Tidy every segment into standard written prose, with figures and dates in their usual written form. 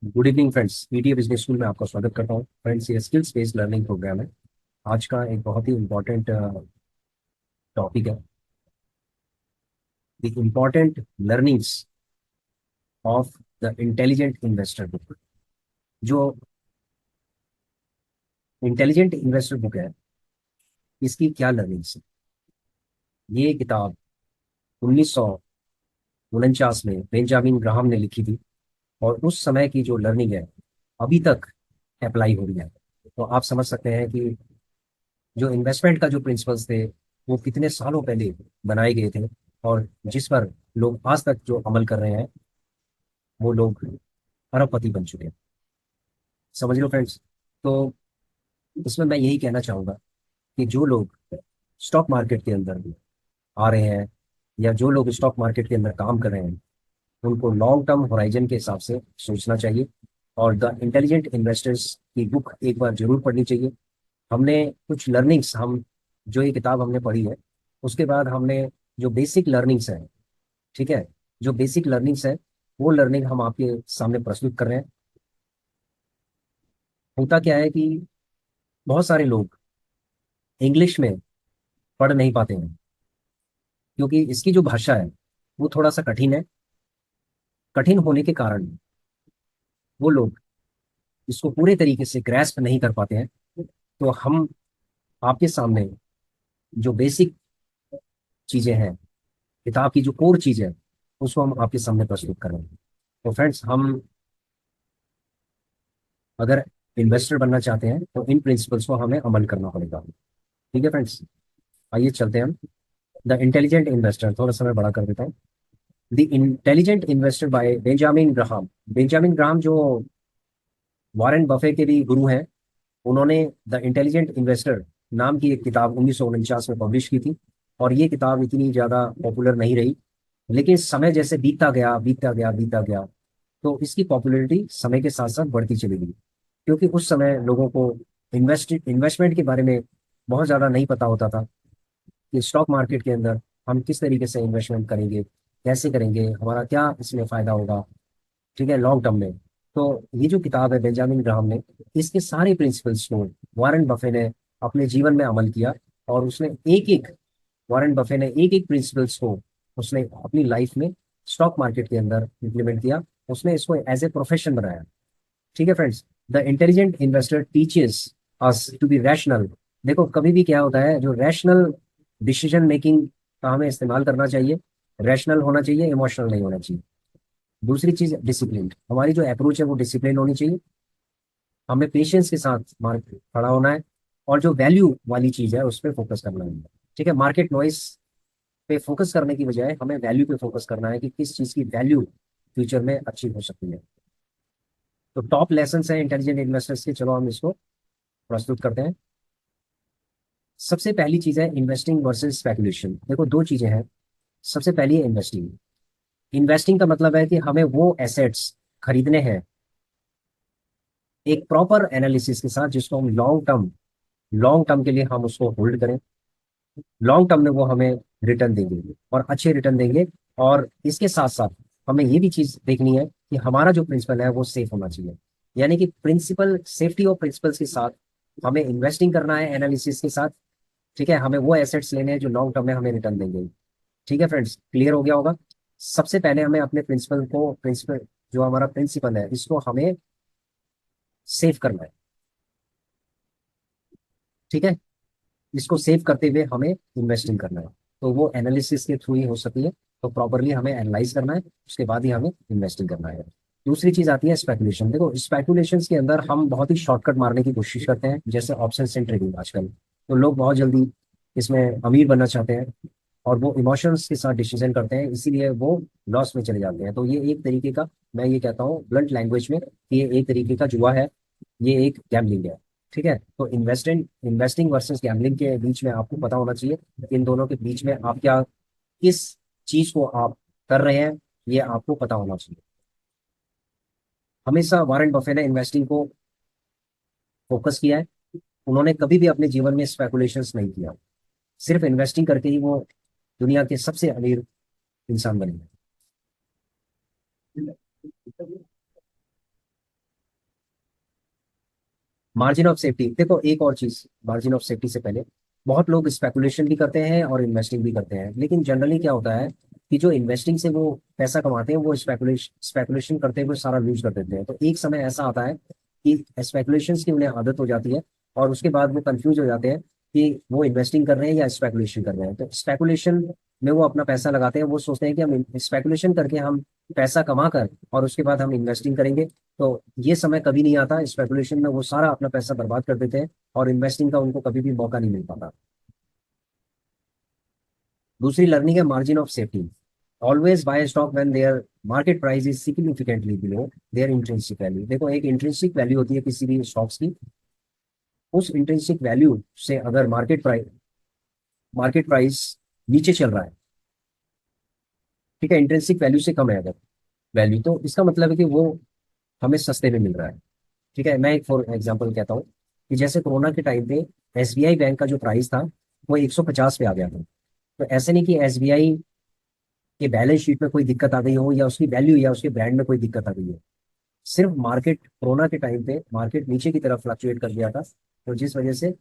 Good evening friends, ETA business school में आपका स्वागत करता हूँ। फ्रेंड्स, ये स्किल्स बेस्ड लर्निंग प्रोग्राम है। आज का एक बहुत ही इम्पोर्टेंट टॉपिक है, the important learnings of the intelligent investor book. जो इंटेलिजेंट इन्वेस्टर बुक है, इसकी क्या लर्निंग्स है? ये किताब 1949 में बेंजामिन ग्राहम ने लिखी थी, और उस समय की जो लर्निंग है अभी तक अप्लाई हो रही है। तो आप समझ सकते हैं कि जो इन्वेस्टमेंट का जो प्रिंसिपल्स थे, वो कितने सालों पहले बनाए गए थे, और जिस पर लोग आज तक जो अमल कर रहे हैं, वो लोग अरबपति बन चुके हैं। समझ लो फ्रेंड्स। तो इसमें मैं यही कहना चाहूंगा कि जो लोग स्टॉक मार्केट के अंदर आ रहे हैं, या जो लोग स्टॉक मार्केट के अंदर काम कर रहे हैं, उनको लॉन्ग टर्म होराइजन के हिसाब से सोचना चाहिए, और द इंटेलिजेंट इन्वेस्टर्स की बुक एक बार जरूर पढ़नी चाहिए। हमने कुछ लर्निंग्स, हम जो ये किताब हमने पढ़ी है, उसके बाद हमने जो बेसिक लर्निंग्स है, ठीक है, जो बेसिक लर्निंग्स है, वो लर्निंग हम आपके सामने प्रस्तुत कर रहे हैं। होता क्या है कि बहुत सारे लोग इंग्लिश में पढ़ नहीं पाते हैं, क्योंकि इसकी जो भाषा है वो थोड़ा सा कठिन है। कठिन होने के कारण वो लोग इसको पूरे तरीके से ग्रैस्प नहीं कर पाते हैं। तो हम आपके सामने जो बेसिक चीजें हैं, किताब की जो कोर चीज है, उसको हम आपके सामने प्रस्तुत कर रहे हैं। तो फ्रेंड्स, हम अगर इन्वेस्टर बनना चाहते हैं तो इन प्रिंसिपल्स को हमें अमल करना पड़ेगा। ठीक है फ्रेंड्स, आइए चलते हैं हम। द इंटेलिजेंट इन्वेस्टर, थोड़ा सा मैं बड़ा कर देता हूँ। The intelligent investor bye Benjamin Graham. Benjamin Graham जो वॉरेन बफे के भी गुरु हैं, उन्होंने द इंटेलिजेंट इन्वेस्टर नाम की एक किताब 1949 में पब्लिश की थी। और ये किताब इतनी ज़्यादा पॉपुलर नहीं रही, लेकिन समय जैसे बीतता गया बीतता गया बीतता गया, तो इसकी पॉपुलैरिटी समय के साथ साथ बढ़ती चली गई। क्योंकि उस समय लोगों को इन्वेस्टमेंट के बारे में बहुत ज़्यादा नहीं पता होता था कि स्टॉक मार्केट के अंदर हम किस तरीके से इन्वेस्टमेंट करेंगे, कैसे करेंगे, हमारा क्या इसमें फ़ायदा होगा, ठीक है, लॉन्ग टर्म में। तो ये जो किताब है बेंजामिन ग्राहम ने, इसके सारे प्रिंसिपल्स को वॉरेन बफे ने अपने जीवन में अमल किया। और उसने एक एक वॉरेन बफे ने एक एक प्रिंसिपल्स को उसने अपनी लाइफ में स्टॉक मार्केट के अंदर इम्प्लीमेंट किया। उसने इसको एज ए प्रोफेशन बनाया। ठीक है friends, the intelligent investor teaches us to be rational. देखो, कभी भी क्या होता है, जो रैशनल डिसीजन मेकिंग का हमें इस्तेमाल करना चाहिए। रैशनल होना चाहिए, इमोशनल नहीं होना चाहिए। दूसरी चीज, डिसिप्लिन। हमारी जो अप्रोच है वो डिसिप्लिन होनी चाहिए। हमें पेशेंस के साथ मार्केट खड़ा होना है, और जो वैल्यू वाली चीज है उस पर फोकस करना है। ठीक है, मार्केट नॉइस पे फोकस करने की बजाय हमें वैल्यू पे फोकस करना है कि किस चीज की वैल्यू फ्यूचर में अच्छी हो सकती है। तो टॉप लेसन है इंटेलिजेंट इन्वेस्टर्स के, चलो हम इसको प्रस्तुत करते हैं। सबसे पहली चीज है इन्वेस्टिंग वर्सेस स्पेकुलेशन। देखो, दो चीजें हैं। सबसे पहली है इन्वेस्टिंग। इन्वेस्टिंग का मतलब है कि हमें वो एसेट्स खरीदने हैं एक प्रॉपर एनालिसिस के साथ, जिसको हम लॉन्ग टर्म के लिए हम उसको होल्ड करें। लॉन्ग टर्म में वो हमें रिटर्न देंगे, और अच्छे रिटर्न देंगे। और इसके साथ साथ हमें ये भी चीज देखनी है कि हमारा जो प्रिंसिपल है वो सेफ होना चाहिए। यानी कि प्रिंसिपल, सेफ्टी ऑफ प्रिंसिपल्स के साथ हमें इन्वेस्टिंग करना है एनालिसिस के साथ। ठीक है, हमें वो एसेट्स लेने हैं जो लॉन्ग टर्म में हमें रिटर्न देंगे। ठीक है फ्रेंड्स, क्लियर हो गया होगा। सबसे पहले हमें अपने प्रिंसिपल, जो हमारा प्रिंसिपल है, इसको हमें सेव करना है। ठीक है, इसको सेव करते हुए हमें इन्वेस्टिंग करना है। तो वो एनालिसिस के थ्रू ही हो सकती है। तो प्रॉपरली हमें एनालाइज करना है, उसके बाद ही हमें इन्वेस्टिंग करना है। दूसरी चीज आती है स्पेकुलेशन। देखो, स्पेकुलेशन के अंदर हम बहुत ही शॉर्टकट मारने की कोशिश करते हैं, जैसे ऑप्शन एंड ट्रेडिंग आजकल। तो लोग बहुत जल्दी इसमें अमीर बनना चाहते हैं, और वो इमोशंस के साथ डिसीजन करते हैं, इसीलिए वो लॉस में चले जाते हैं। तो ये एक तरीके का, मैं ये कहता हूँ ब्लंट लैंग्वेज में, कि ये एक तरीके का जुआ है, ये एक गैम्बलिंग है। ठीक है, तो इन्वेस्टिंग वर्सेस गैम्बलिंग के बीच में आपको पता होना चाहिए, इन दोनों के बीच में आप क्या, किस चीज को आप कर रहे हैं, ये आपको पता होना चाहिए। हमेशा वॉरेन बफे ने इन्वेस्टिंग को फोकस किया है। उन्होंने कभी भी अपने जीवन में स्पेकुलेशंस नहीं किया। सिर्फ इन्वेस्टिंग करके ही वो दुनिया के सबसे अमीर इंसान बने हैं। मार्जिन ऑफ सेफ्टी, देखो एक और चीज, मार्जिन ऑफ सेफ्टी से पहले बहुत लोग स्पेकुलेशन भी करते हैं और इन्वेस्टिंग भी करते हैं, लेकिन जनरली क्या होता है कि जो इन्वेस्टिंग से वो पैसा कमाते हैं वो स्पेकुलेशन करते हुए सारा लूज कर देते हैं। तो एक समय ऐसा आता है कि स्पेकुलेशन की उन्हें आदत हो जाती है और उसके बाद वो कंफ्यूज हो जाते हैं कि वो इन्वेस्टिंग कर रहे हैं या स्पेकुलेशन कर रहे हैं। तो स्पेकुलेशन में वो अपना पैसा लगाते हैं, वो सोचते हैं कि हम स्पेकुलेशन करके हम पैसा कमा कर और उसके बाद हम इन्वेस्टिंग करेंगे। तो ये समय कभी नहीं आता, स्पेकुलेशन में वो सारा अपना पैसा बर्बाद कर देते हैं और इन्वेस्टिंग का उनको कभी भी मौका नहीं मिल पाता। दूसरी लर्निंग है margin of safety. Always buy stock when their market price is significantly below their intrinsic value. देखो एक इंट्रिंसिक वैल्यू होती है किसी भी स्टॉक्स की, उस इंट्रिंसिक वैल्यू से अगर मार्केट प्राइस नीचे चल रहा है, ठीक है, इंट्रिंसिक वैल्यू से कम है अगर वैल्यू, तो इसका मतलब है कि वो हमें सस्ते में मिल रहा है। ठीक है, मैं एक फॉर एग्जांपल कहता हूँ कि जैसे कोरोना के टाइम पे एसबीआई बैंक का जो प्राइस था वो 150 पे आ गया था। तो ऐसे नहीं कि एसबीआई के बैलेंस शीट में कोई दिक्कत आ गई हो या उसकी वैल्यू या उसके ब्रांड में कोई दिक्कत आ गई हो, सिर्फ मार्केट कोरोना के टाइम पे मार्केट नीचे की तरफ फ्लक्चुएट कर गया था। तो जिस वजह से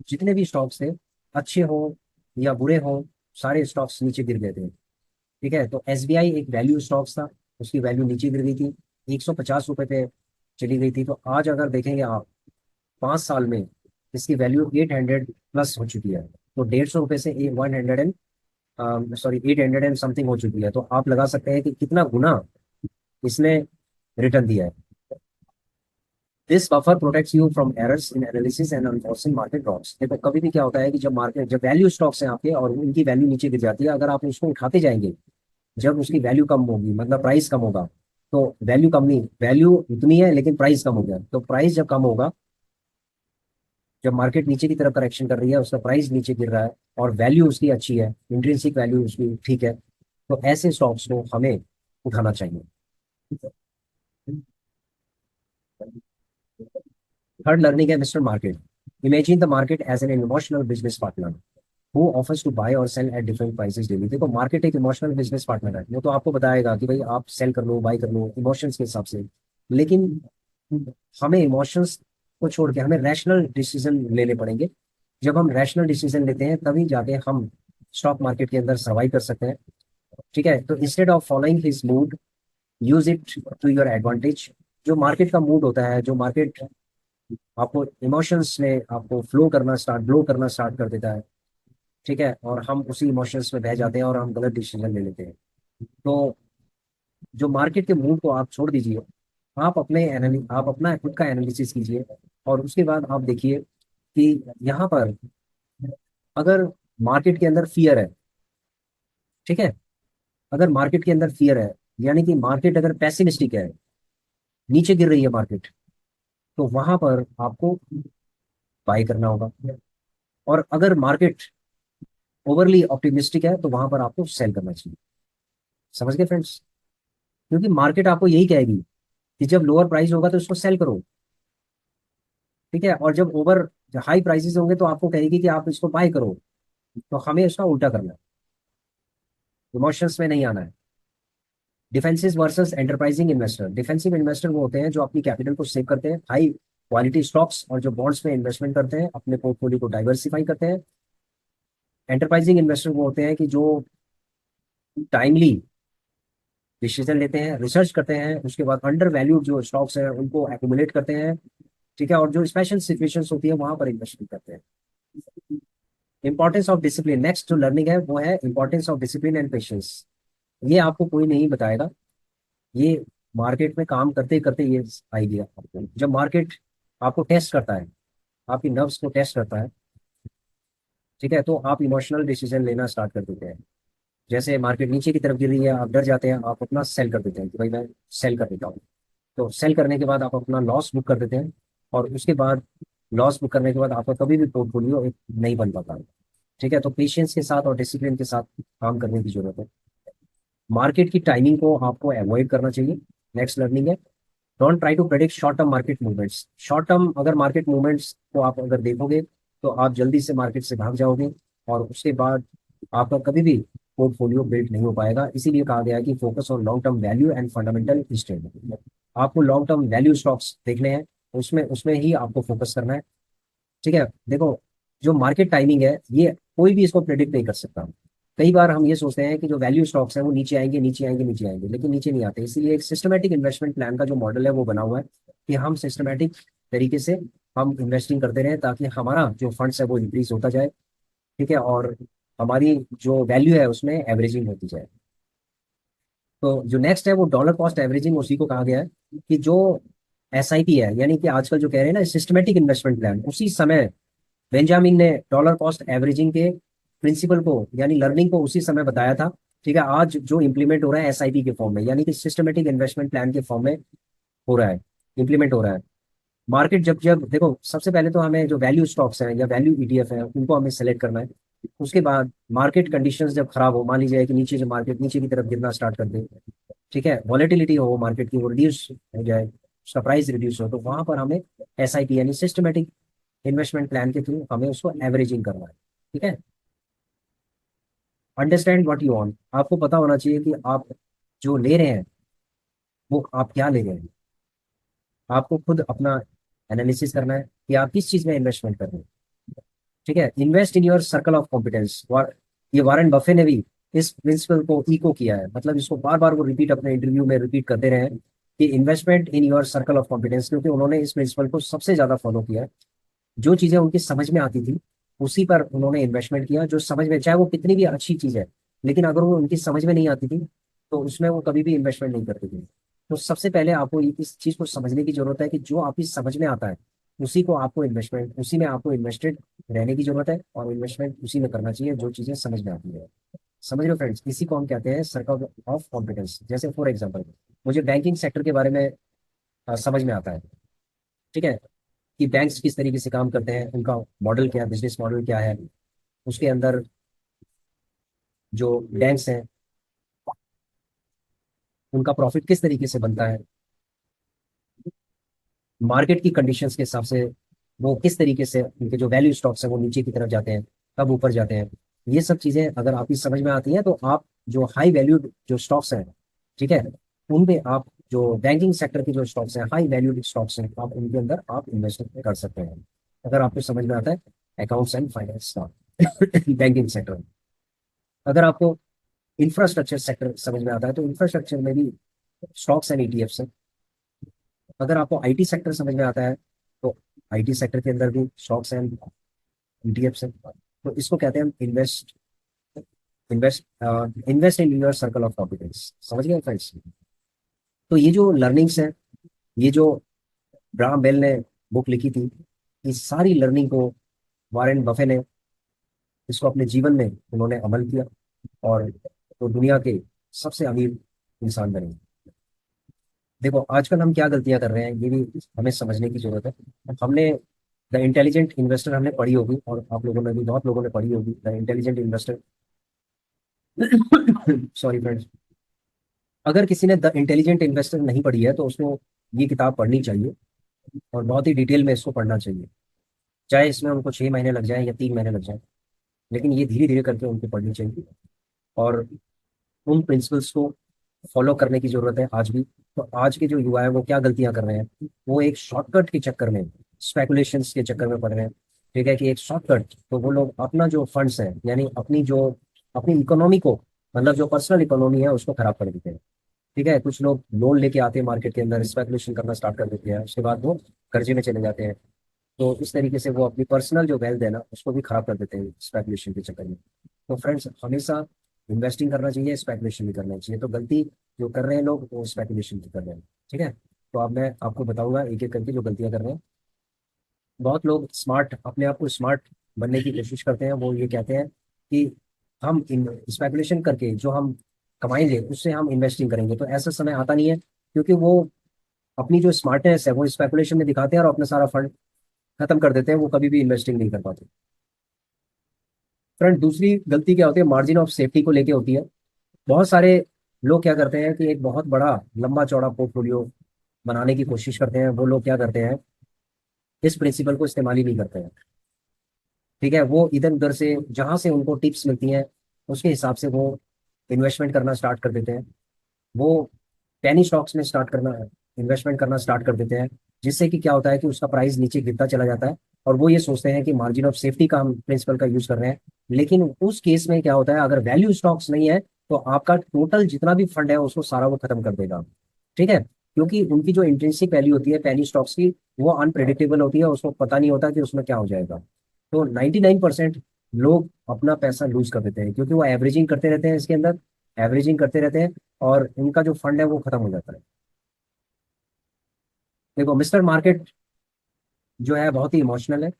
जितने भी स्टॉक्स थे, अच्छे हो या बुरे हो, सारे स्टॉक्स नीचे गिर गए थे। ठीक है, तो एसबीआई एक वैल्यू स्टॉक्स था, उसकी वैल्यू नीचे गिर गई थी, 150 रुपए पे चली गई थी। तो आज अगर देखेंगे आप 5 साल में इसकी वैल्यू 800 प्लस हो चुकी है। तो 150 रुपये से 800 एंड समथिंग हो चुकी है। तो आप लगा सकते हैं कि कितना गुना इसने रिटर्न दिया है। This buffer protects you from errors in analysis and unforeseen market drops. देखो कभी भी क्या होता है कि जब वैल्यू स्टॉक्स हैं आपके और उनकी वैल्यू नीचे गिर जाती है, अगर आप उसको उठाते जाएंगे, जब उसकी वैल्यू कम होगी मतलब प्राइस कम होगा, तो वैल्यू कम नहीं, वैल्यू उतनी है लेकिन प्राइस कम हो गया, तो प्राइस जब कम होगा, जब मार्केट नीचे की तरफ करेक्शन कर रही है, उसका प्राइस नीचे गिर रहा है और वैल्यू उसकी अच्छी है, इंट्रिंसिक वैल्यू उसकी ठीक है, तो ऐसे स्टॉक्स को हमें उठाना चाहिए। थर्ड लर्निंग है Mister Market. Imagine the market as an emotional business partner who offers to buy or sell at different prices daily. देखो मार्केट एक इमोशनल बिजनेस पार्टनर है, वो तो आपको बताएगा कि भाई आप सेल कर लो बाय कर लो इमोशंस के हिसाब से, लेकिन हमें इमोशंस को छोड़ के हमें रैशनल डिसीजन लेने पड़ेंगे। जब हम रैशनल डिसीजन लेते हैं तभी जाके हम स्टॉक मार्केट के अंदर सर्वाइव कर सकते हैं। ठीक है, तो instead of following his mood, use it to your advantage. जो मार्केट का मूड होता है, जो मार्केट आपको इमोशंस में आपको ब्लो करना स्टार्ट कर देता है, ठीक है, और हम उसी इमोशंस में बह जाते हैं और हम गलत डिसीजन ले लेते हैं। तो जो मार्केट के मूड को आप छोड़ दीजिए, आप अपना खुद का एनालिसिस कीजिए और उसके बाद आप देखिए कि यहाँ पर अगर मार्केट के अंदर फियर है, ठीक है, अगर मार्केट के अंदर फियर है, यानी कि मार्केट अगर पैसिमिस्टिक है, नीचे गिर रही है मार्केट, तो वहां पर आपको बाय करना होगा। और अगर मार्केट ओवरली ऑप्टिमिस्टिक है तो वहां पर आपको सेल करना चाहिए। समझ गए फ्रेंड्स? क्योंकि मार्केट आपको यही कहेगी कि जब लोअर प्राइस होगा तो इसको सेल करो, ठीक है, और जब हाई प्राइसेस होंगे तो आपको कहेगी कि आप इसको बाय करो। तो हमें उसका उल्टा करना है, इमोशंस में नहीं आना है। Defensive versus enterprising investor. Defensive investor वो होते हैं जो अपनी कैपिटल को सेव करते हैं, हाई क्वालिटी स्टॉक्स और जो बॉन्ड्स में इन्वेस्टमेंट करते हैं, अपने पोर्टफोलियो को डाइवर्सिफाई करते हैं। एंटरप्राइजिंग इन्वेस्टर वो होते हैं कि जो टाइमली डिसीजन लेते हैं, रिसर्च करते हैं, उसके बाद अंडर वैल्यूड जो स्टॉक्स हैं उनको एक्यूमुलेट करते हैं, ठीक है, और जो स्पेशल सिचुएशंस होती है वहां पर इन्वेस्टमेंट करते हैं। इंपॉर्टेंस ऑफ डिसिप्लिन, नेक्स्ट जो लर्निंग है वो है importance of discipline and patience. ये आपको कोई नहीं बताएगा, ये मार्केट में काम करते करते ये आइडिया आपको, जब मार्केट आपको टेस्ट करता है, आपकी नर्व्स को टेस्ट करता है, ठीक है, तो आप इमोशनल डिसीजन लेना स्टार्ट कर देते हैं। जैसे मार्केट नीचे की तरफ गिर रही है, आप डर जाते हैं, आप अपना सेल कर देते हैं कि भाई मैं सेल कर देता हूँ। तो सेल करने के बाद आप अपना लॉस बुक कर देते हैं और उसके बाद लॉस बुक करने के बाद आपका कभी भी पोर्टफोलियो एक नहीं बन पाता है। ठीक है, तो पेशेंस के साथ और डिसिप्लिन के साथ काम करने की जरूरत है। मार्केट की टाइमिंग को आपको अवॉइड करना चाहिए। नेक्स्ट लर्निंग है don't try to predict short term market movements. Short term अगर मार्केट मूवमेंट्स को आप अगर देखोगे तो आप जल्दी से मार्केट से भाग जाओगे और उसके बाद आपका कभी भी पोर्टफोलियो बिल्ड नहीं हो पाएगा। इसीलिए कहा गया है कि focus on long term value and fundamental strength. आपको लॉन्ग टर्म वैल्यू स्टॉक्स देखने हैं, उसमें उसमें ही आपको फोकस करना है। ठीक है, देखो जो मार्केट टाइमिंग है ये कोई भी इसको प्रेडिक्ट नहीं कर सकता। कई बार हम ये सोचते हैं कि जो वैल्यू स्टॉक्स हैं वो नीचे आएंगे, नीचे आएंगे, नीचे आएंगे, लेकिन नीचे नहीं आते। इसीलिए एक सिस्टमेटिक इन्वेस्टमेंट प्लान का जो मॉडल है वो बना हुआ है कि हम सिस्टमेटिक तरीके से हम इन्वेस्टिंग करते रहें ताकि हमारा जो फंड्स है वो इंक्रीज होता जाए। ठीक है, और हमारी जो वैल्यू है उसमें एवरेजिंग होती जाए। तो जो नेक्स्ट है वो डॉलर कॉस्ट एवरेजिंग, उसी को कहा गया है कि जो एसआईपी है, यानी कि आजकल जो कह रहे हैं ना सिस्टमेटिक इन्वेस्टमेंट प्लान, उसी समय बेंजामिन ने डॉलर कॉस्ट एवरेजिंग के प्रिंसिपल को यानी लर्निंग को उसी समय बताया था। ठीक है, आज जो इम्प्लीमेंट हो रहा है एसआईपी के फॉर्म में, यानी कि सिस्टमेटिक इन्वेस्टमेंट प्लान के फॉर्म में हो रहा है, इम्प्लीमेंट हो रहा है। मार्केट जब जब देखो, सबसे पहले तो हमें जो वैल्यू स्टॉक्स हैं या वैल्यू ईटीएफ है उनको हमें सेलेक्ट करना है। उसके बाद मार्केट कंडीशंस जब खराब हो, मान लीजिए कि नीचे जो मार्केट नीचे की तरफ गिरना स्टार्ट कर दे, ठीक है, वॉलेटिलिटी हो मार्केट की, वो रिड्यूस हो जाए, उसका प्राइस रिड्यूस हो, तो वहां पर हमें एसआईपी यानी सिस्टमेटिक इन्वेस्टमेंट प्लान के थ्रू हमें उसको एवरेजिंग करना है। ठीक है, अंडरस्टैंड व्हाट यू वांट, आपको पता होना चाहिए कि आप जो ले रहे हैं वो आप क्या ले रहे हैं। आपको खुद अपना एनालिसिस करना है कि आप किस चीज में इन्वेस्टमेंट कर रहे हैं। ठीक है, invest in your circle of competence, ये वारेन बफे ने भी इस प्रिंसिपल को इको किया है, मतलब इसको बार बार वो रिपीट अपने इंटरव्यू में रिपीट करते रहे हैं कि investment in your circle of competence, क्योंकि उन्होंने इस प्रिंसिपल को सबसे ज्यादा फॉलो किया है। जो चीजें उनकी समझ में आती थी उसी पर उन्होंने इन्वेस्टमेंट किया, जो समझ में, चाहे वो कितनी भी अच्छी चीज है, लेकिन अगर वो उनकी समझ में नहीं आती थी तो उसमें वो कभी भी इन्वेस्टमेंट नहीं करते थे। तो सबसे पहले आपको इस चीज को समझने की जरूरत है कि जो आपकी समझ में आता है उसी को आपको इन्वेस्टमेंट, उसी में आपको इन्वेस्टेड रहने की जरूरत है, और इन्वेस्टमेंट उसी में करना चाहिए जो चीजें समझ में आती है। समझ लो फ्रेंड्स, इसी को हम कहते हैं सर्कल ऑफ कॉम्पिटेंस। जैसे फॉर एग्जाम्पल, मुझे बैंकिंग सेक्टर के बारे में समझ में आता है। ठीक है, कि बैंक्स किस तरीके से काम करते हैं, उनका मॉडल क्या है, बिजनेस मॉडल क्या है, उसके अंदर जो बैंक्स हैं उनका प्रॉफिट किस तरीके से बनता है, मार्केट की कंडीशंस के हिसाब से वो किस तरीके से उनके जो वैल्यू स्टॉक्स हैं वो नीचे की तरफ जाते हैं, कब ऊपर जाते हैं। ये सब चीजें अगर आपकी समझ में आती हैं तो आप जो हाई वैल्यू जो स्टॉक्स हैं, ठीक है, उनमें आप जो बैंकिंग सेक्टर के जो स्टॉक्स हैं, हाई वैल्यू स्टॉक्स हैं, आप उनके अंदर आप इन्वेस्ट कर सकते हैं अगर आपको समझ में आता है अकाउंट्स एंड फाइनेंस का बैंकिंग सेक्टर। अगर आपको इंफ्रास्ट्रक्चर सेक्टर समझ में आता है तो इंफ्रास्ट्रक्चर में भी स्टॉक्स एंड ईटीएफ्स हैं। अगर आपको आईटी सेक्टर समझ में आता है तो आईटी सेक्टर के अंदर भी स्टॉक्स एंड ईटीएफ्स हैं। तो इसको कहते हैं हम invest invest invest in your circle of competence. समझ गए फ्रेंड्स? तो ये जो लर्निंग्स है, ये जो ब्राम बेल ने बुक लिखी थी, इस सारी लर्निंग को वारेन बफे ने इसको अपने जीवन में उन्होंने अमल किया, और तो दुनिया के सबसे अमीर इंसान बने। देखो आजकल हम क्या गलतियां कर रहे हैं ये भी हमें समझने की जरूरत है। हमने द इंटेलिजेंट इन्वेस्टर हमने पढ़ी होगी, और आप लोगों ने भी, बहुत लोगों ने पढ़ी होगी the intelligent investor. Sorry friends, अगर किसी ने द इंटेलिजेंट इन्वेस्टर नहीं पढ़ी है तो उसको ये किताब पढ़नी चाहिए, और बहुत ही डिटेल में इसको पढ़ना चाहिए। चाहे इसमें उनको 6 महीने लग जाए या 3 महीने लग जाए, लेकिन ये धीरे धीरे करके उनको पढ़नी चाहिए। और उन प्रिंसिपल्स को फॉलो करने की जरूरत है आज भी। तो आज के जो युवा है वो क्या गलतियां कर रहे हैं, वो एक शॉर्टकट के चक्कर में, स्पेकुलेशंस के चक्कर में पड़ रहे हैं। ठीक है, कि एक शॉर्टकट, तो वो लोग अपना जो फंड्स है यानी अपनी जो अपनी इकोनॉमी को, मतलब जो पर्सनल इकोनॉमी है उसको खराब कर देते हैं। ठीक है, कुछ लोग लोन लेके आते हैं मार्केट के अंदर, स्पेकुलेशन करना स्टार्ट कर देते हैं, उसके बाद वो कर्जे में चले जाते हैं। तो इस तरीके से वो अपनी पर्सनल जो वेल्थ है ना उसको भी खराब कर देते हैं स्पेकुलेशन के चक्कर में। तो फ्रेंड्स, हमेशा इन्वेस्टिंग करना चाहिए, स्पेकुलेशन नहीं करना चाहिए। तो गलती जो कर रहे हैं लोग वो स्पेकुलेशन की कर रहे हैं। ठीक है, तो अब मैं आपको बताऊंगा एक एक करके जो गलतियां कर रहे हैं। बहुत लोग स्मार्ट, अपने आप को स्मार्ट बनने की कोशिश करते हैं। वो ये कहते हैं कि हम स्पेकुलेशन करके जो हम कमाएंगे उससे हम इन्वेस्टिंग करेंगे, तो ऐसा समय आता नहीं है, क्योंकि वो अपनी जो स्मार्टनेस है वो स्पेकुलेशन में दिखाते हैं और अपना सारा फंड खत्म कर देते हैं, वो कभी भी इन्वेस्टिंग नहीं कर पाते। फ्रेंड, दूसरी गलती क्या होती है, मार्जिन ऑफ सेफ्टी को लेके होती है। बहुत सारे लोग क्या करते हैं कि एक बहुत बड़ा लंबा चौड़ा पोर्टफोलियो बनाने की कोशिश करते हैं। वो लोग क्या करते हैं, इस प्रिंसिपल को इस्तेमाल ही नहीं करते हैं। ठीक है, वो इधर उधर से जहां से उनको टिप्स मिलती हैं उसके हिसाब से वो इन्वेस्टमेंट करना स्टार्ट कर देते हैं। वो पेनी स्टॉक्स में स्टार्ट करना, इन्वेस्टमेंट करना स्टार्ट कर देते हैं। जिससे कि क्या होता है कि उसका प्राइस नीचे गिरता चला जाता है, और वो ये सोचते हैं कि मार्जिन ऑफ सेफ्टी का हम प्रिंसिपल का यूज कर रहे हैं। लेकिन उस केस में क्या होता है, अगर वैल्यू स्टॉक्स नहीं है तो आपका टोटल जितना भी फंड है उसको सारा वो खत्म कर देगा। ठीक है, क्योंकि उनकी जो इंट्रिंसिक वैल्यू होती है पैनी स्टॉक्स की, वो अनप्रेडिक्टेबल होती है, उसको पता नहीं होता कि उसमें क्या हो जाएगा। तो 99% लोग अपना पैसा लूज कर देते हैं, क्योंकि वो एवरेजिंग करते रहते हैं इसके अंदर, एवरेजिंग करते रहते हैं, और उनका जो फंड है वो खत्म हो जाता है। देखो मिस्टर मार्केट जो है बहुत ही इमोशनल है,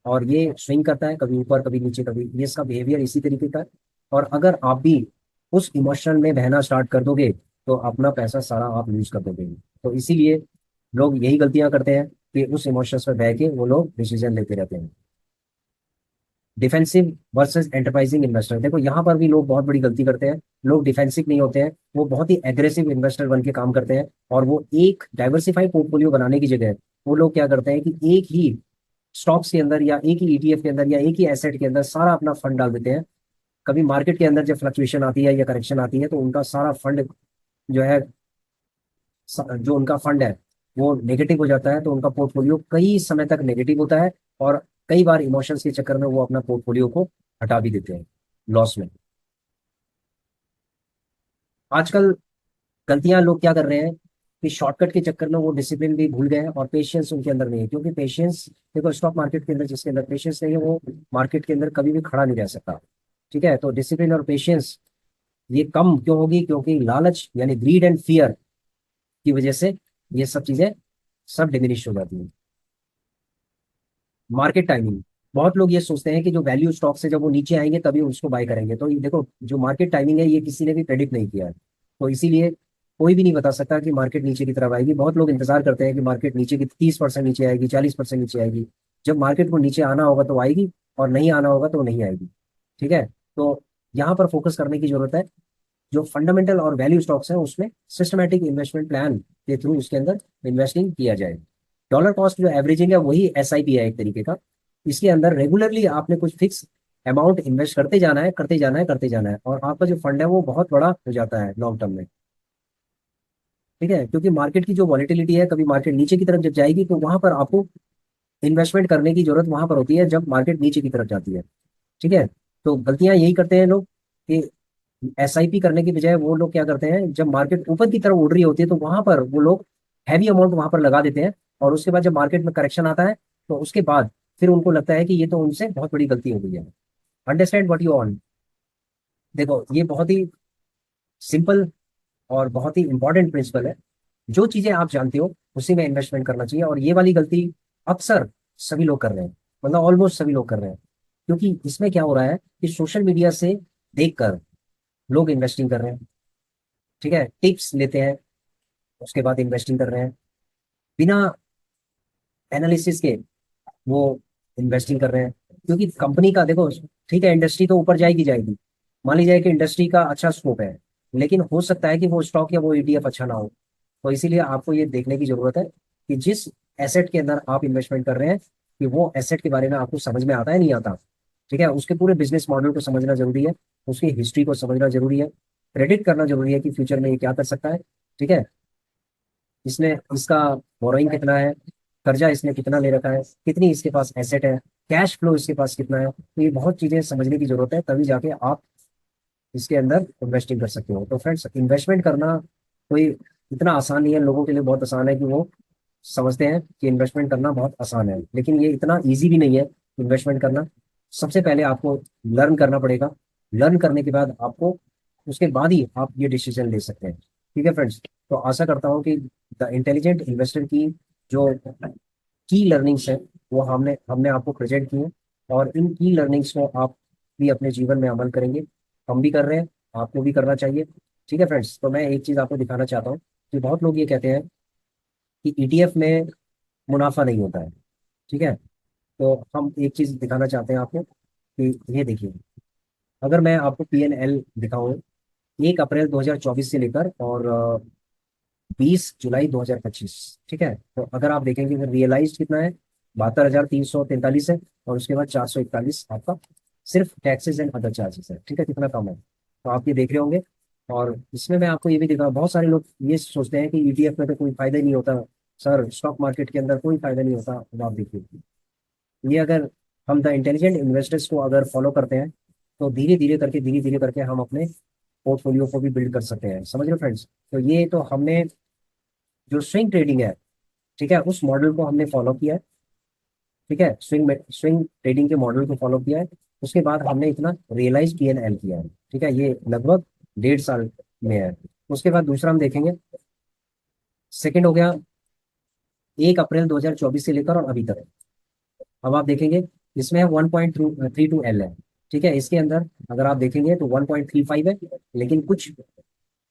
और ये स्विंग करता है, कभी ऊपर कभी नीचे, कभी ये इसका बिहेवियर इसी तरीके का है। और अगर आप भी उस इमोशन में बहना स्टार्ट कर दोगे तो अपना पैसा सारा आप लूज कर दोगे। तो इसीलिए लोग यही गलतियां करते हैं कि उस इमोशंस में बह के वो लोग डिसीजन लेते रहते हैं। डिफेंसिव वर्सेस एंटरप्राइजिंग इन्वेस्टर, देखो यहाँ पर भी लोग बहुत बड़ी गलती करते हैं। लोग डिफेंसिव नहीं होते हैं, वो बहुत ही एग्रेसिव इन्वेस्टर बन के काम करते हैं, और वो एक डाइवर्सिफाइड पोर्टफोलियो बनाने की जगह वो लोग क्या करते हैं कि एक ही स्टॉक्स के अंदर या एक ही ईटीएफ के अंदर या एक ही एसेट के अंदर सारा अपना फंड डाल देते हैं। कभी मार्केट के अंदर जब फ्लक्चुएशन आती है या करेक्शन आती है तो उनका सारा फंड जो है, जो उनका फंड है वो नेगेटिव हो जाता है, तो उनका पोर्टफोलियो कई समय तक नेगेटिव होता है, और कई बार इमोशंस के चक्कर में वो अपना पोर्टफोलियो को हटा भी देते हैं लॉस में। आजकल गलतियां लोग क्या कर रहे हैं कि शॉर्टकट के चक्कर में वो डिसिप्लिन भी भूल गए हैं, और पेशेंस उनके अंदर नहीं है, क्योंकि पेशेंस, देखो स्टॉक मार्केट के अंदर जिसके अंदर पेशेंस नहीं है वो मार्केट के अंदर कभी भी खड़ा नहीं रह सकता। ठीक है, तो डिसिप्लिन और पेशेंस ये कम क्यों होगी, क्योंकि लालच यानी ग्रीड एंड फियर की वजह से ये सब चीजें सब डिमिनिश हो जाती हैं। मार्केट टाइमिंग, बहुत लोग ये सोचते हैं कि जो वैल्यू स्टॉक से जब वो नीचे आएंगे तभी उसको बाय करेंगे, तो ये देखो जो मार्केट टाइमिंग है ये किसी ने भी प्रेडिक्ट नहीं किया है। तो इसीलिए कोई भी नहीं बता सकता कि मार्केट नीचे की तरफ आएगी। बहुत लोग इंतजार करते हैं कि मार्केट नीचे की 30% नीचे आएगी, 40% नीचे आएगी। जब मार्केट को नीचे आना होगा तो आएगी, और नहीं आना होगा तो नहीं आएगी। ठीक है, तो यहाँ पर फोकस करने की जरूरत है। जो फंडामेंटल और वैल्यू स्टॉक्स हैं उसमें सिस्टमैटिक इन्वेस्टमेंट प्लान के थ्रू उसके अंदर इन्वेस्टिंग किया जाए। डॉलर कॉस्ट जो एवरेजिंग है वही एसआईपी है एक तरीके का। इसके अंदर रेगुलरली आपने कुछ फिक्स अमाउंट इन्वेस्ट करते जाना है, करते जाना है, करते जाना है, और आपका जो फंड है वो बहुत बड़ा हो जाता है लॉन्ग टर्म में। ठीक है, क्योंकि मार्केट की जो वॉलेटिलिटी है, कभी मार्केट नीचे की तरफ जब जाएगी तो वहां पर आपको इन्वेस्टमेंट करने की जरूरत वहां पर होती है जब मार्केट नीचे की तरफ जाती है। ठीक है, तो गलतियां यही करते हैं लोग कि एसआईपी करने की बजाय वो लोग क्या करते हैं, जब मार्केट ऊपर की तरफ उड़ रही होती है तो वहां पर वो लोग हैवी अमाउंट वहां पर लगा देते हैं, और उसके बाद जब मार्केट में करेक्शन आता है तो उसके बाद फिर उनको लगता है कि ये तो उनसे बहुत बड़ी गलती हो गई है। Understand what you on. देखो ये बहुत ही सिंपल और बहुत ही इंपॉर्टेंट प्रिंसिपल है। जो चीजें आप जानते हो उसी में इन्वेस्टमेंट करना चाहिए, और ये वाली गलती अक्सर सभी लोग कर रहे हैं, मतलब ऑलमोस्ट सभी लोग कर रहे हैं। क्योंकि इसमें क्या हो रहा है कि सोशल मीडिया से देखकर लोग इन्वेस्टिंग कर रहे हैं। ठीक है, टिप्स लेते हैं, उसके बाद इन्वेस्टिंग कर रहे हैं बिना एनालिसिस के, वो इन्वेस्टिंग कर रहे हैं। क्योंकि कंपनी का देखो, ठीक है इंडस्ट्री तो ऊपर जाएगी जाएगी, मान लीजिए कि इंडस्ट्री का अच्छा स्कोप है, लेकिन हो सकता है कि वो स्टॉक या वो ईटीएफ अच्छा ना हो। तो इसीलिए आपको ये देखने की जरूरत है कि जिस एसेट के अंदर आप इन्वेस्टमेंट कर रहे हैं कि वो एसेट के बारे में आपको समझ में आता है नहीं आता। ठीक है, उसके पूरे बिजनेस मॉडल को समझना जरूरी है, उसकी हिस्ट्री को समझना जरूरी है, प्रेडिक्ट करना जरूरी है कि फ्यूचर में ये क्या कर सकता है। ठीक है, इसने इसका बोरोइंग कितना है, कर्जा इसने कितना ले रखा है, कितनी इसके पास एसेट है, कैश फ्लो इसके पास कितना है, तो ये बहुत चीजें समझने की जरूरत है, तभी जाके आप इसके अंदर इन्वेस्टिंग कर सकते हो। तो फ्रेंड्स इन्वेस्टमेंट करना कोई इतना आसान नहीं है। लोगों के लिए बहुत आसान है कि वो समझते हैं कि इन्वेस्टमेंट करना बहुत आसान है, लेकिन ये इतना ईजी भी नहीं है इन्वेस्टमेंट करना। सबसे पहले आपको लर्न करना पड़ेगा, लर्न करने के बाद आपको, उसके बाद ही आप ये डिसीजन ले सकते हैं। ठीक है फ्रेंड्स, तो आशा करता हूँ कि द इंटेलिजेंट इन्वेस्टर की जो की लर्निंग्स है वो हमने हमने आपको प्रेजेंट की है, और इन की लर्निंग्स को आप भी अपने जीवन में अमल करेंगे। हम भी कर रहे हैं, आपको भी करना चाहिए। ठीक है फ्रेंड्स, तो मैं एक चीज़ आपको दिखाना चाहता हूँ कि बहुत लोग ये कहते हैं कि ईटीएफ में मुनाफा नहीं होता है। ठीक है, तो हम एक चीज़ दिखाना चाहते हैं आपको कि ये देखिए, अगर मैं आपको PNL दिखाऊं 1 अप्रैल 2024 से लेकर और 20 जुलाई 2025। ठीक है, तो अगर आप देखेंगे कि रियलाइज कितना है, 72,343 है, और उसके बाद 441 आपका सिर्फ टैक्सेस एंड अदर चार्जेस है। ठीक है, कितना कम है, तो आप ये देख रहे होंगे। और इसमें मैं आपको ये भी दिखा, बहुत सारे लोग ये सोचते हैं कि ईटीएफ में तो कोई फायदा ही नहीं होता, सर स्टॉक मार्केट के अंदर कोई फायदा नहीं होता। अब आप देखिए, ये अगर हम द इंटेलिजेंट इन्वेस्टर्स को अगर फॉलो करते हैं तो धीरे धीरे करके हम अपने पोर्टफोलियो को भी बिल्ड कर सकते हैं। समझ रहे हो फ्रेंड्स? तो ये तो हमने जो स्विंग ट्रेडिंग है, ठीक है, उस मॉडल को हमने फॉलो किया है। ठीक है, स्विंग ट्रेडिंग के मॉडल को फॉलो किया है। उसके बाद हमने इतना रियलाइज PNL किया है। ठीक है, ये लगभग 1.5 साल में है। उसके बाद दूसरा हम देखेंगे, सेकंड हो गया 1 अप्रैल 2024 से लेकर और अभी तक। अब आप देखेंगे इसमें 1.32L है। ठीक है, इसके अंदर अगर आप देखेंगे तो 1.35 है, लेकिन कुछ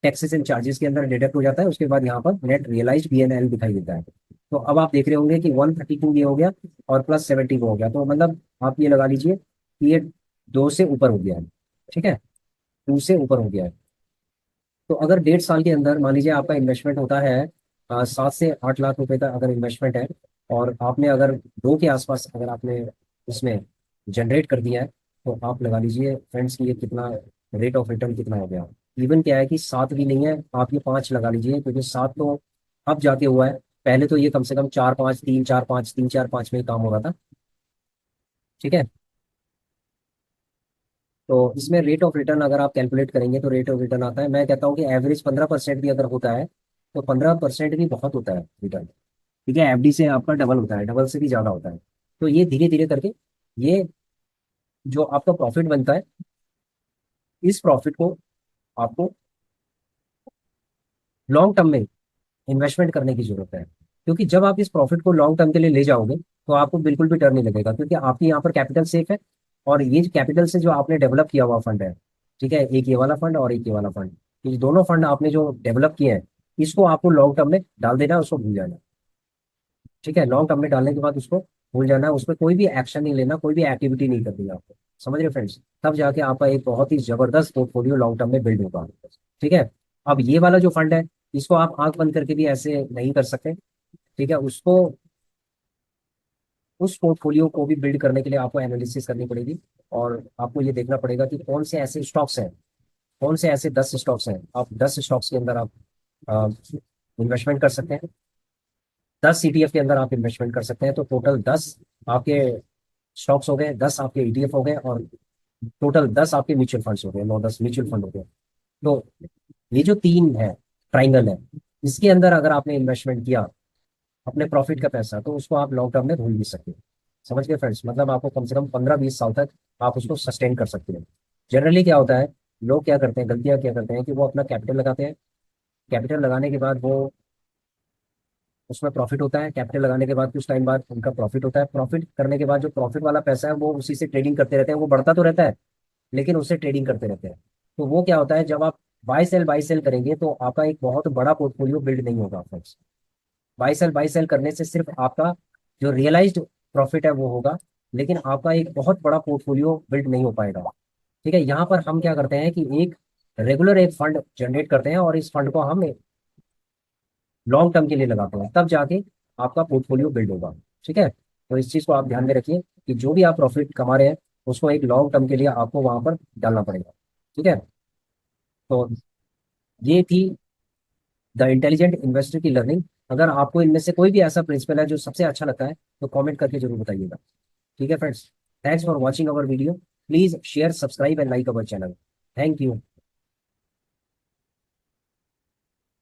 टैक्सेस एंड चार्जेस के अंदर डिडक्ट हो जाता है। उसके बाद यहाँ पर नेट रियलाइज PNL दिखाई देता है। तो अब आप देख रहे होंगे कि 132 ये हो गया और +70 वो हो गया, तो मतलब आप ये लगा लीजिए कि ये 2 से ऊपर हो गया है। ठीक है, 2 से ऊपर हो गया है। तो अगर 1.5 साल के अंदर मान लीजिए आपका इन्वेस्टमेंट होता है 7 से 8 लाख रुपए का अगर इन्वेस्टमेंट है, और आपने अगर 2 के आसपास अगर आपने इसमें जनरेट कर दिया है, तो आप लगा लीजिए फ्रेंड्स कि ये कितना रेट ऑफ रिटर्न कितना हो गया। इवन क्या है कि 7 भी नहीं है, आप ये 5 लगा लीजिए, क्योंकि 7 तो अब जाके हुआ है। पहले तो ये कम से कम 4-5 3-4-5 3-4-5 में ही काम हो रहा था। ठीक है, तो इसमें रेट ऑफ रिटर्न अगर आप कैलकुलेट करेंगे तो रेट ऑफ रिटर्न आता है, मैं कहता हूँ कि एवरेज 15% भी अगर होता है तो 15% भी बहुत होता है रिटर्न। ठीक है, FD से आपका डबल होता है, डबल से भी ज्यादा होता है। तो ये धीरे धीरे करके ये जो आपका प्रॉफिट बनता है, इस प्रॉफिट को आपको लॉन्ग टर्म में इन्वेस्टमेंट करने की जरूरत है। क्योंकि जब आप इस प्रॉफिट को लॉन्ग टर्म के लिए ले जाओगे तो आपको बिल्कुल भी डर नहीं लगेगा, क्योंकि आपकी यहाँ पर कैपिटल सेफ है। और ये कैपिटल से जो आपने डेवलप किया हुआ फंड है, ठीक है, एक ये वाला फंड और एक ये वाला फंड, ये दोनों फंड आपने जो डेवलप किए हैं, इसको आपको लॉन्ग टर्म में डाल देना है, उसको भूल जाना। ठीक है, लॉन्ग टर्म में डालने के बाद उसको भूल जाना है, उस पर कोई भी एक्शन नहीं लेना, कोई भी एक्टिविटी नहीं करनी है आपको। समझ रहे फ्रेंड्स? तब जाके आपका एक बहुत ही जबरदस्त पोर्टफोलियो लॉन्ग टर्म में बिल्ड होगा। ठीक है, अब ये वाला जो फंड है, इसको आप आंख बंद करके भी ऐसे नहीं कर सकते। ठीक है, उसको उस पोर्टफोलियो को भी बिल्ड करने के लिए आपको एनालिसिस करनी पड़ेगी। और आपको ये देखना पड़ेगा कि कौन से ऐसे स्टॉक्स हैं, कौन से ऐसे 10 स्टॉक्स हैं, आप 10 स्टॉक्स के अंदर आप इन्वेस्टमेंट कर सकते हैं। 10 ETF के अंदर आप इन्वेस्टमेंट कर सकते हैं। तो टोटल 10 आपके स्टॉक्स हो गए, 10 आपके ETF हो गए, और टोटल 10 आपके म्यूचुअल फंड्स हो गए, 9-10 म्यूचुअल फंड हो गए। तो ये जो तीन है, ट्राइंगल है, इसके अंदर अगर आपने इन्वेस्टमेंट किया अपने प्रॉफिट का पैसा, तो उसको आप लॉन्ग टर्म में भूल भी सकते हैं। समझ गए फ्रेंड्स? मतलब आपको कम से कम 15-20 साल तक आप उसको सस्टेन कर सकते हैं। जनरली क्या होता है, लोग क्या करते हैं, गलतियां क्या करते हैं कि वो अपना कैपिटल लगाते हैं। कैपिटल लगाने के बाद वो उसमें प्रॉफिट होता है, कैपिटल लगाने के बाद कुछ टाइम बाद उनका प्रॉफिट होता है। प्रॉफिट करने के बाद जो प्रॉफिट वाला पैसा है वो उसी से ट्रेडिंग करते रहते हैं, वो बढ़ता तो रहता है लेकिन उससे ट्रेडिंग करते रहते हैं। तो वो क्या होता है, जब आप बाई सेल करेंगे तो आपका एक बहुत बड़ा पोर्टफोलियो बिल्ड नहीं होगा फ्रेंड्स। बाई सेल करने से सिर्फ आपका जो रियलाइज्ड प्रॉफिट है वो होगा, लेकिन आपका एक बहुत बड़ा पोर्टफोलियो बिल्ड नहीं हो पाएगा। ठीक है, यहाँ पर हम क्या करते हैं कि एक रेगुलर एक फंड जनरेट करते हैं और इस फंड को हम लॉन्ग टर्म के लिए लगाते हैं, तब जाके आपका पोर्टफोलियो बिल्ड होगा। ठीक है, तो इस चीज को आप ध्यान में रखिए कि जो भी आप प्रॉफिट कमा रहे हैं उसको एक लॉन्ग टर्म के लिए आपको वहां पर डालना पड़ेगा। ठीक है, तो ये थी द इंटेलिजेंट इन्वेस्टर की लर्निंग। अगर आपको इनमें से कोई भी ऐसा प्रिंसिपल है जो सबसे अच्छा लगता है तो कमेंट करके जरूर बताइएगा। ठीक है friends, thanks for watching our video. Please share, subscribe and like our channel. Thank you.